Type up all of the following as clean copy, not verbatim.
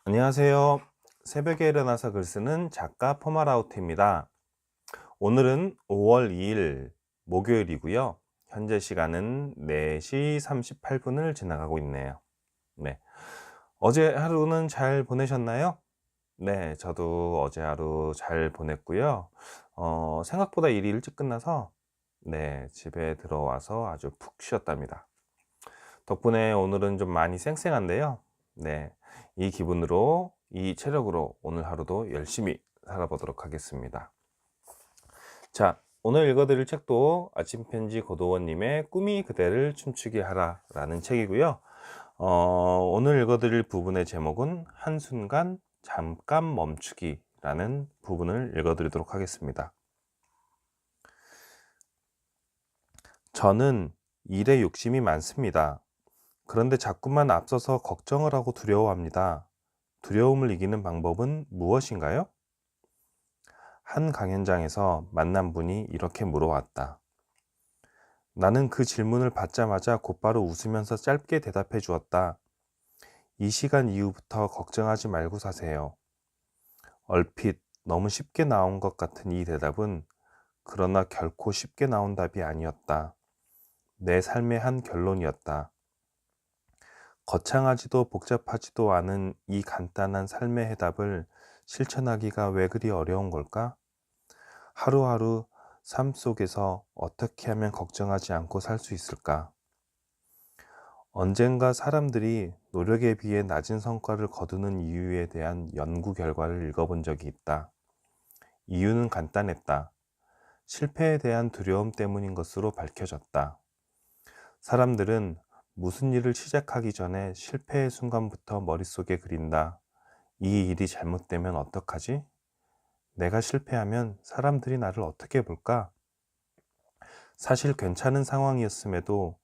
안녕하세요. 새벽에 일어나서 글 쓰는 작가 포마라우트입니다. 오늘은 5월 2일 목요일이고요. 현재 시간은 4시 38분을 지나가고 있네요. 네. 어제 하루는 잘 보내셨나요? 네, 저도 어제 하루 잘 보냈고요. 생각보다 일이 일찍 끝나서 네, 집에 들어와서 아주 푹 쉬었답니다. 덕분에 오늘은 좀 많이 쌩쌩한데요. 네. 이 기분으로, 이 체력으로 오늘 하루도 열심히 살아보도록 하겠습니다. 자, 오늘 읽어드릴 책도 아침 편지 고도원님의 꿈이 그대를 춤추게 하라 라는 책이고요. 오늘 읽어드릴 부분의 제목은 한순간 잠깐 멈추기 라는 부분을 읽어드리도록 하겠습니다. 저는 일에 욕심이 많습니다. 그런데 자꾸만 앞서서 걱정을 하고 두려워합니다. 두려움을 이기는 방법은 무엇인가요? 한 강연장에서 만난 분이 이렇게 물어왔다. 나는 그 질문을 받자마자 곧바로 웃으면서 짧게 대답해 주었다. 이 시간 이후부터 걱정하지 말고 사세요. 얼핏 너무 쉽게 나온 것 같은 이 대답은 그러나 결코 쉽게 나온 답이 아니었다. 내 삶의 한 결론이었다. 거창하지도 복잡하지도 않은 이 간단한 삶의 해답을 실천하기가 왜 그리 어려운 걸까? 하루하루 삶 속에서 어떻게 하면 걱정하지 않고 살 수 있을까? 언젠가 사람들이 노력에 비해 낮은 성과를 거두는 이유에 대한 연구 결과를 읽어본 적이 있다. 이유는 간단했다. 실패에 대한 두려움 때문인 것으로 밝혀졌다. 사람들은 무슨 일을 시작하기 전에 실패의 순간부터 머릿속에 그린다. 이 일이 잘못되면 어떡하지? 내가 실패하면 사람들이 나를 어떻게 볼까? 사실 괜찮은 상황이었음에도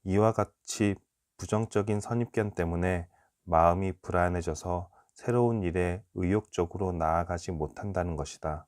이와 같이 부정적인 선입견 때문에 마음이 불안해져서 새로운 일에 의욕적으로 나아가지 못한다는 것이다.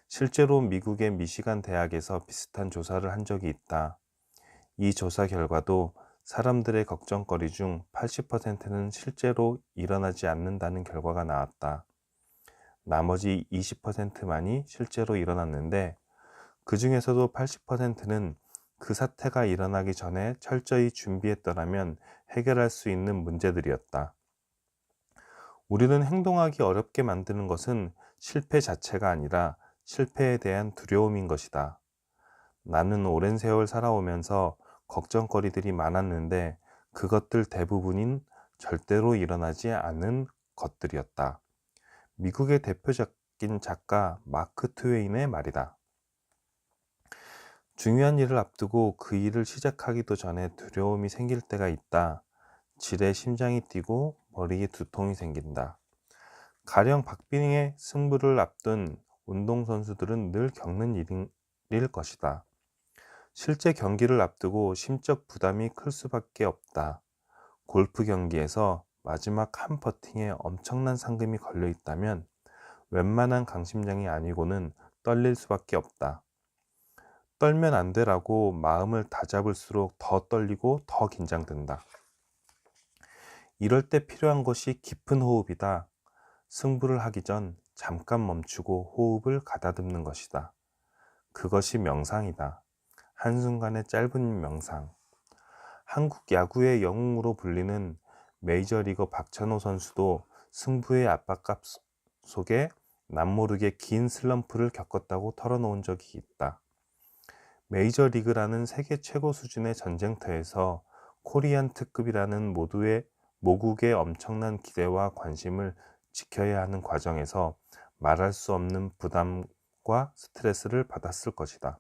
실제로 미국의 미시간 대학에서 비슷한 조사를 한 적이 있다. 이 조사 결과도 사람들의 걱정거리 중 80%는 실제로 일어나지 않는다는 결과가 나왔다. 나머지 20%만이 실제로 일어났는데 그 중에서도 80%는 그 사태가 일어나기 전에 철저히 준비했더라면 해결할 수 있는 문제들이었다. 우리는 행동하기 어렵게 만드는 것은 실패 자체가 아니라 실패에 대한 두려움인 것이다. 나는 오랜 세월 살아오면서 걱정거리들이 많았는데 그것들 대부분인 절대로 일어나지 않은 것들이었다. 미국의 대표적인 작가 마크 트웨인의 말이다. 중요한 일을 앞두고 그 일을 시작하기도 전에 두려움이 생길 때가 있다. 지레 심장이 뛰고 머리에 두통이 생긴다. 가령 박빙의 승부를 앞둔 운동선수들은 늘 겪는 일일 것이다. 실제 경기를 앞두고 심적 부담이 클 수밖에 없다. 골프 경기에서 마지막 한 퍼팅에 엄청난 상금이 걸려 있다면 웬만한 강심장이 아니고는 떨릴 수밖에 없다. 떨면 안 되라고 마음을 다잡을수록 더 떨리고 더 긴장된다. 이럴 때 필요한 것이 깊은 호흡이다. 승부를 하기 전 잠깐 멈추고 호흡을 가다듬는 것이다. 그것이 명상이다. 한순간의 짧은 명상. 한국 야구의 영웅으로 불리는 메이저리거 박찬호 선수도 승부의 압박감 속에 남모르게 긴 슬럼프를 겪었다고 털어놓은 적이 있다. 메이저리그라는 세계 최고 수준의 전쟁터에서 코리안 특급이라는 모국의 엄청난 기대와 관심을 지켜야 하는 과정에서 말할 수 없는 부담과 스트레스를 받았을 것이다.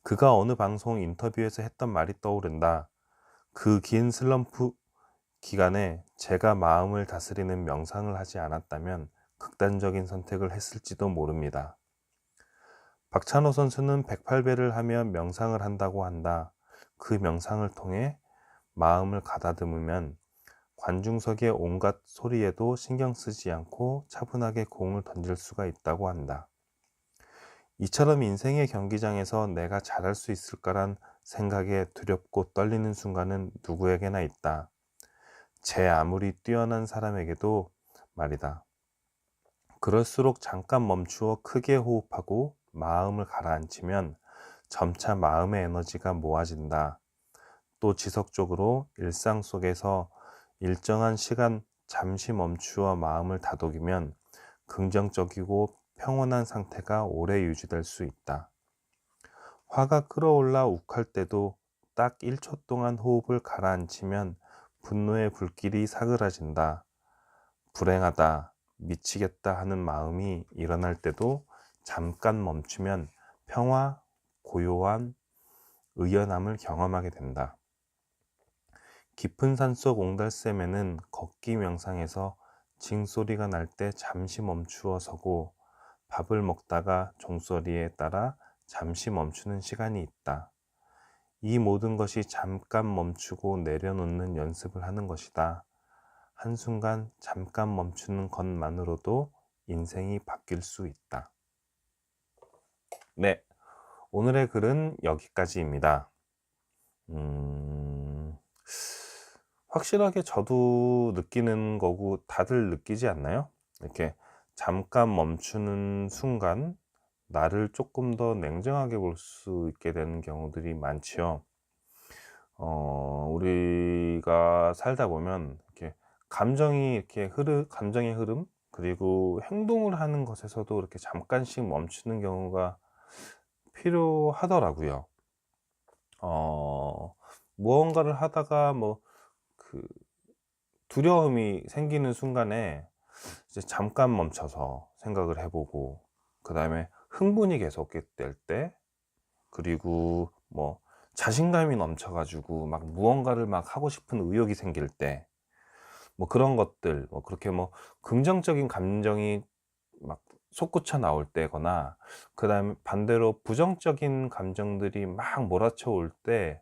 그가 어느 방송 인터뷰에서 했던 말이 떠오른다. 그 긴 슬럼프 기간에 제가 마음을 다스리는 명상을 하지 않았다면 극단적인 선택을 했을지도 모릅니다. 박찬호 선수는 108배를 하며 명상을 한다고 한다. 그 명상을 통해 마음을 가다듬으면 관중석의 온갖 소리에도 신경 쓰지 않고 차분하게 공을 던질 수가 있다고 한다. 이처럼 인생의 경기장에서 내가 잘할 수 있을까란 생각에 두렵고 떨리는 순간은 누구에게나 있다. 제 아무리 뛰어난 사람에게도 말이다. 그럴수록 잠깐 멈추어 크게 호흡하고 마음을 가라앉히면 점차 마음의 에너지가 모아진다. 또 지속적으로 일상 속에서 일정한 시간 잠시 멈추어 마음을 다독이면 긍정적이고 평온한 상태가 오래 유지될 수 있다. 화가 끓어올라 욱할 때도 딱 1초 동안 호흡을 가라앉히면 분노의 불길이 사그라진다. 불행하다, 미치겠다 하는 마음이 일어날 때도 잠깐 멈추면 평화, 고요한 의연함을 경험하게 된다. 깊은 산속 옹달샘에는 걷기 명상에서 징소리가 날 때 잠시 멈추어 서고 밥을 먹다가 종소리에 따라 잠시 멈추는 시간이 있다. 이 모든 것이 잠깐 멈추고 내려놓는 연습을 하는 것이다. 한순간 잠깐 멈추는 것만으로도 인생이 바뀔 수 있다. 네, 오늘의 글은 여기까지입니다. 확실하게 저도 느끼는 거고 다들 느끼지 않나요? 이렇게 잠깐 멈추는 순간 나를 조금 더 냉정하게 볼 수 있게 되는 경우들이 많지요. 우리가 살다 보면 이렇게 감정의 흐름, 그리고 행동을 하는 것에서도 이렇게 잠깐씩 멈추는 경우가 필요하더라고요. 무언가를 하다가 그 두려움이 생기는 순간에 이제 잠깐 멈춰서 생각을 해보고, 그 다음에 흥분이 계속될 때, 그리고 자신감이 넘쳐가지고 막 무언가를 막 하고 싶은 의욕이 생길 때, 그런 것들, 그렇게 긍정적인 감정이 막 솟구쳐 나올 때거나, 그 다음에 반대로 부정적인 감정들이 막 몰아쳐 올 때,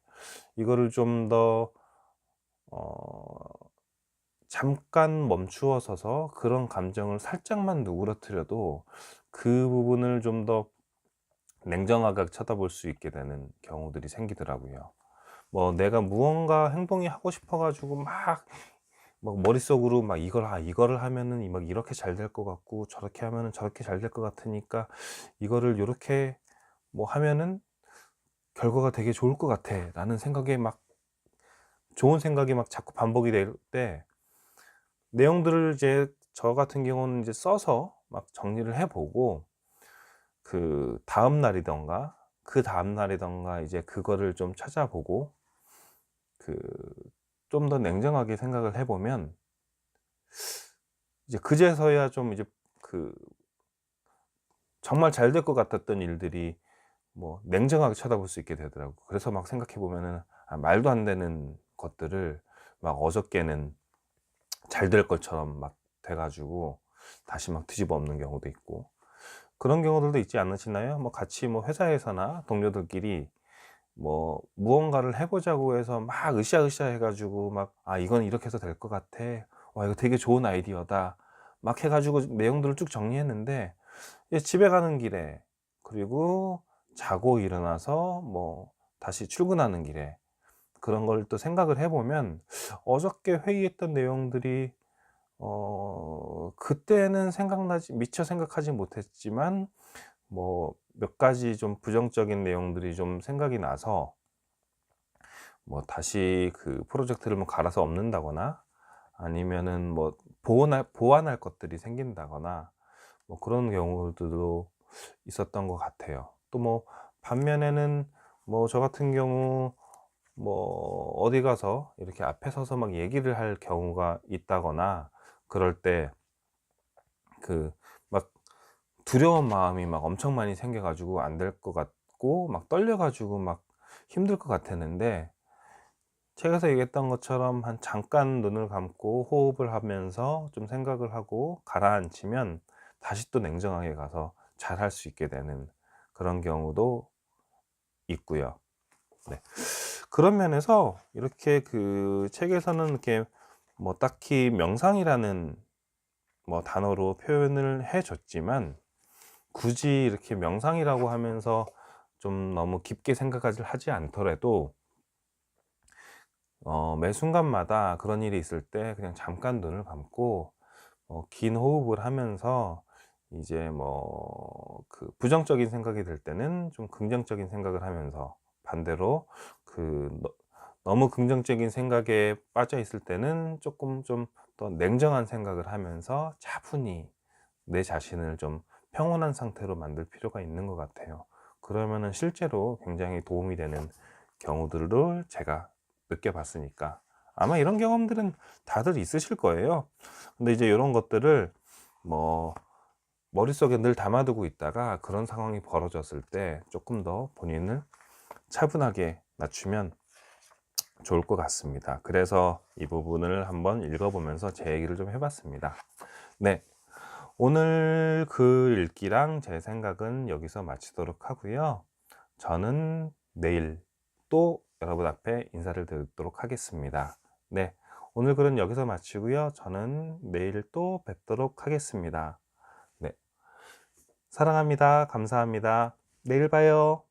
이거를 좀 더 잠깐 멈추어 서서 그런 감정을 살짝만 누그러뜨려도 그 부분을 좀 더 냉정하게 쳐다볼 수 있게 되는 경우들이 생기더라고요. 내가 무언가 행동이 하고 싶어 가지고 막 머릿속으로 막 이거를 하면은 막 이렇게 잘 될 것 같고, 저렇게 하면은 저렇게 잘 될 것 같으니까 이거를 요렇게 하면은 결과가 되게 좋을 것 같아 라는 생각에 막 좋은 생각이 막 자꾸 반복이 될 때, 내용들을 이제 저 같은 경우는 이제 써서 막 정리를 해 보고, 그 다음 날이던가 이제 그거를 좀 찾아보고, 좀 더 냉정하게 생각을 해 보면 이제 그제서야 좀 이제 그 정말 잘 될 것 같았던 일들이 냉정하게 쳐다볼 수 있게 되더라고요. 그래서 막 생각해 보면은 말도 안 되는 것들을 막 어저께는 잘 될 것처럼 막 돼 가지고 다시 막 뒤집어 엎는 경우도 있고, 그런 경우들도 있지 않으시나요? 같이 회사에서나 동료들끼리 무언가를 해 보자고 해서 막 으쌰으쌰 해 가지고 막 "아 이건 이렇게 해서 될 것 같아. 와 이거 되게 좋은 아이디어다." 막 해 가지고 내용들을 쭉 정리했는데, 이제 집에 가는 길에, 그리고 자고 일어나서 다시 출근하는 길에 그런 걸 또 생각을 해 보면, 어저께 회의했던 내용들이 그때는 미처 생각하지 못했지만 몇 가지 좀 부정적인 내용들이 좀 생각이 나서 다시 그 프로젝트를 갈아서 엎는다거나, 아니면은 보완할 것들이 생긴다거나, 그런 경우들도 있었던 것 같아요. 또 반면에는 저 같은 경우 어디 가서 이렇게 앞에 서서 막 얘기를 할 경우가 있다거나, 그럴 때 막 두려운 마음이 막 엄청 많이 생겨 가지고 안 될 것 같고 막 떨려 가지고 막 힘들 것 같았는데, 책에서 얘기했던 것처럼 한 잠깐 눈을 감고 호흡을 하면서 좀 생각을 하고 가라앉히면 다시 또 냉정하게 가서 잘할 수 있게 되는 그런 경우도 있고요. 네. 그런 면에서 이렇게 그 책에서는 이렇게 딱히 명상이라는 단어로 표현을 해 줬지만, 굳이 이렇게 명상이라고 하면서 좀 너무 깊게 생각하지 않더라도 매 순간마다 그런 일이 있을 때 그냥 잠깐 눈을 감고 긴 호흡을 하면서 이제 그 부정적인 생각이 들 때는 좀 긍정적인 생각을 하면서, 반대로 너무 긍정적인 생각에 빠져 있을 때는 조금 좀 더 냉정한 생각을 하면서 차분히 내 자신을 좀 평온한 상태로 만들 필요가 있는 것 같아요. 그러면은 실제로 굉장히 도움이 되는 경우들을 제가 느껴봤으니까 아마 이런 경험들은 다들 있으실 거예요. 근데 이제 이런 것들을 뭐 머릿속에 늘 담아두고 있다가 그런 상황이 벌어졌을 때 조금 더 본인을 차분하게 낮추면 좋을 것 같습니다. 그래서 이 부분을 한번 읽어보면서 제 얘기를 좀 해봤습니다. 네, 오늘 글 읽기랑 제 생각은 여기서 마치도록 하고요. 저는 내일 또 여러분 앞에 인사를 드리도록 하겠습니다. 네, 오늘 글은 여기서 마치고요. 저는 내일 또 뵙도록 하겠습니다. 네, 사랑합니다. 감사합니다. 내일 봐요.